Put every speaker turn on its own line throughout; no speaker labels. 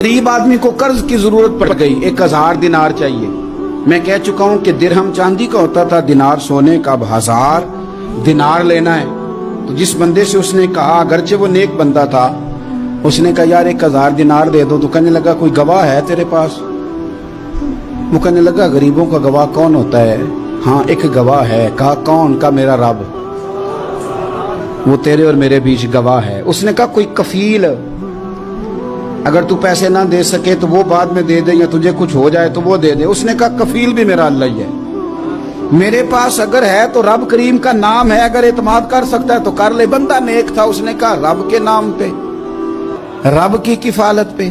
गरीब आदमी को कर्ज की जरूरत पड़ गई, 1000 दिनार चाहिए। मैं कह चुका हूं कि दिरहम चांदी का होता था, दिनार सोने का। अब 1000 दिनार लेना है। तो जिस बंदे से उसने कहा, अगरचे वो नेक बंदा था, उसने कहा यार 1000 दिनार दे दो। तो कहने लगा कोई गवाह है तेरे पास? वो कहने लगा गरीबों का गवाह कौन होता है? हाँ एक गवाह है। कहा कौन? का मेरा रब, वो तेरे और मेरे बीच गवाह है। उसने कहा कोई कफील, अगर तू पैसे ना दे सके तो वो बाद में दे दे, या तुझे कुछ हो जाए तो वो दे दे। उसने कहा कफील भी मेरा अल्लाह ही है। मेरे पास अगर है तो रब करीम का नाम है, अगर एतमाद कर सकता है तो कर ले। बंदा नेक था, उसने कहा रब के नाम पे, रब की किफालत पे,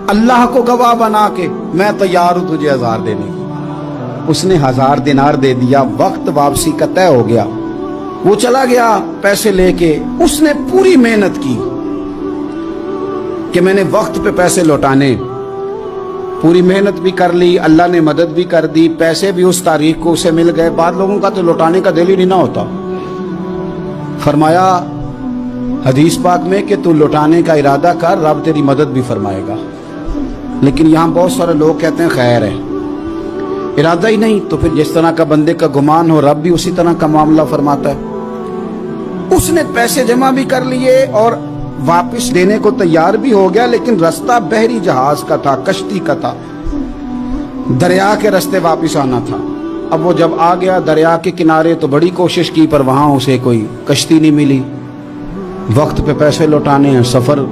अल्लाह को गवाह बना के मैं तैयार हूं तुझे 1000 देने की। उसने 1000 दिनार दे दिया। वक्त वापसी का तय हो गया। वो चला गया पैसे लेके। उसने पूरी मेहनत की कि मैंने वक्त पे पैसे लौटाने, पूरी मेहनत भी कर ली, अल्लाह ने मदद भी कर दी, पैसे भी उस तारीख को उसे मिल गए। बाद लोगों का तो लौटाने का दिल ही नहीं ना होता। फरमाया हदीस पाक में कि तू लौटाने का इरादा कर, रब तेरी मदद भी फरमाएगा। लेकिन यहाँ बहुत सारे लोग कहते हैं खैर है, इरादा ही नहीं। तो फिर जिस तरह का बंदे का गुमान हो, रब भी उसी तरह का मामला फरमाता है। उसने पैसे जमा भी कर लिए और वापस देने को तैयार भी हो गया, लेकिन रास्ता बहरी जहाज का था, कश्ती का था, दरिया के रास्ते वापस आना था। अब वो जब आ गया दरिया के किनारे तो बड़ी कोशिश की, पर वहां उसे कोई कश्ती नहीं मिली। वक्त पे पैसे लौटाने हैं, सफर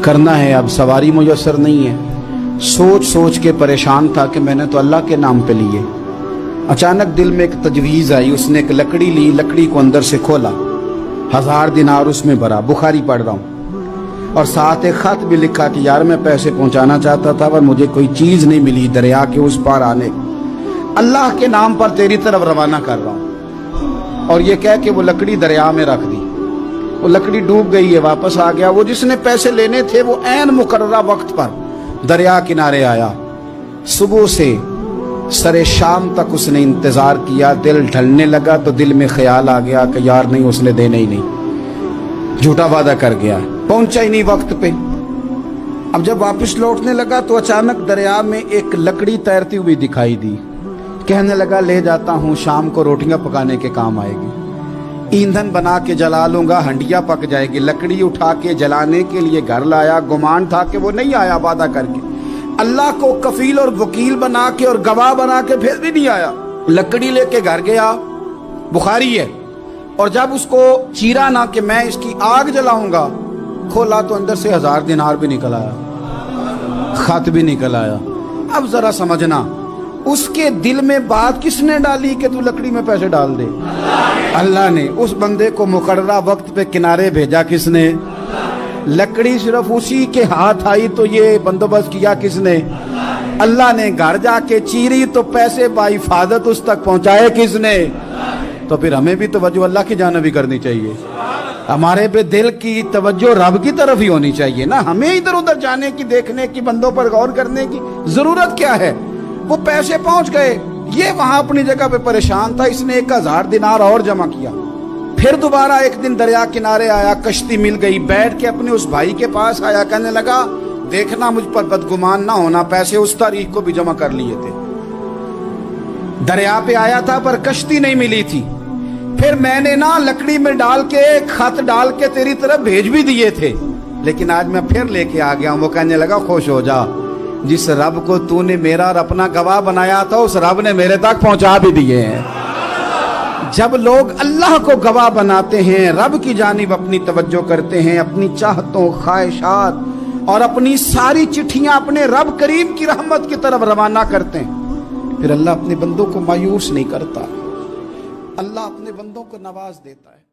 करना है, अब सवारी मुयस्सर नहीं है। सोच सोच के परेशान था कि मैंने तो अल्लाह के नाम पे लिए। अचानक दिल में एक तजवीज आई। उसने एक लकड़ी ली, लकड़ी को अंदर से खोला, 1000 दिनार उसमें भरा। बुखारी पढ़ रहा हूँ, और साथ एक खत भी लिखा कि यार मैं पैसे पहुंचाना चाहता था पर मुझे कोई चीज नहीं मिली दरिया के उस पार आने, अल्लाह के नाम पर तेरी तरफ रवाना कर रहा हूँ। और ये कह के वो लकड़ी दरिया में रख दी। वो लकड़ी डूब गई है, वापस आ गया। वो जिसने पैसे लेने थे वो ऐन मुकर्ररा वक्त पर दरिया किनारे आया। सुबह से सरे शाम तक उसने इंतजार किया। दिल ढलने लगा तो दिल में ख्याल आ गया कि यार नहीं, उसने देने ही नहीं, झूठा वादा कर गया, पहुंचा ही नहीं वक्त पे। अब जब वापस लौटने लगा तो अचानक दरिया में एक लकड़ी तैरती हुई दिखाई दी। कहने लगा ले जाता हूं, शाम को रोटियां पकाने के काम आएगी, ईंधन बना के जला लूंगा, हंडिया पक जाएगी। लकड़ी उठा के जलाने के लिए घर लाया। गुमान था कि वो नहीं आया वादा करके, अल्लाह को कफील और वकील बना के और गवाह बना के फिर भी नहीं आया। लकड़ी लेके घर गया, बुखारी है, और जब उसको चीरा ना कि मैं इसकी आग जलाऊंगा, खोला तो अंदर से 1000 दिनार भी निकल आया, खत भी निकल आया। अब जरा समझना, उसके दिल में बात किसने डाली कि तू लकड़ी में पैसे डाल दे? अल्लाह ने। उस बंदे को मुकर्ररा वक्त पे किनारे भेजा किसने? लकड़ी सिर्फ उसी के हाथ आई तो ये बंदोबस्त किया किसने? अल्लाह ने। घर जाके चीरी तो पैसे बाहिफाजत उस तक पहुंचाए किसने? तो फिर हमें भी तवज्जो अल्लाह की जानिब भी करनी चाहिए। हमारे पे दिल की तवज्जो रब की तरफ ही होनी चाहिए ना। हमें इधर उधर जाने की, देखने की, बंदों पर गौर करने की जरूरत क्या है? वो पैसे पहुंच गए, ये वहां अपनी जगह पे परेशान था। इसने 1000 दिनार और जमा किया। फिर दोबारा एक दिन दरिया किनारे आया, कश्ती मिल गई, बैठ के अपने उस भाई के पास आया। कहने लगा देखना मुझ पर बदगुमान ना होना, पैसे उस तारीख को भी जमा कर लिए थे, दरिया पे आया था पर कश्ती नहीं मिली थी। फिर मैंने ना लकड़ी में डाल के, खत डाल के तेरी तरफ भेज भी दिए थे, लेकिन आज मैं फिर लेके आ गया हूं। वो कहने लगा खुश हो जा, जिस रब को तूने मेरा और अपना गवाह बनाया था उस रब ने मेरे तक पहुंचा भी दिए हैं। जब लोग अल्लाह को गवाह बनाते हैं, रब की जानिब अपनी तवज्जो करते हैं, अपनी चाहतों, ख्वाहिशात और अपनी सारी चिट्ठियां अपने रब करीम की रहमत की तरफ रवाना करते हैं, फिर अल्लाह अपने बंदों को मायूस नहीं करता, अल्लाह अपने बंदों को नवाज देता है।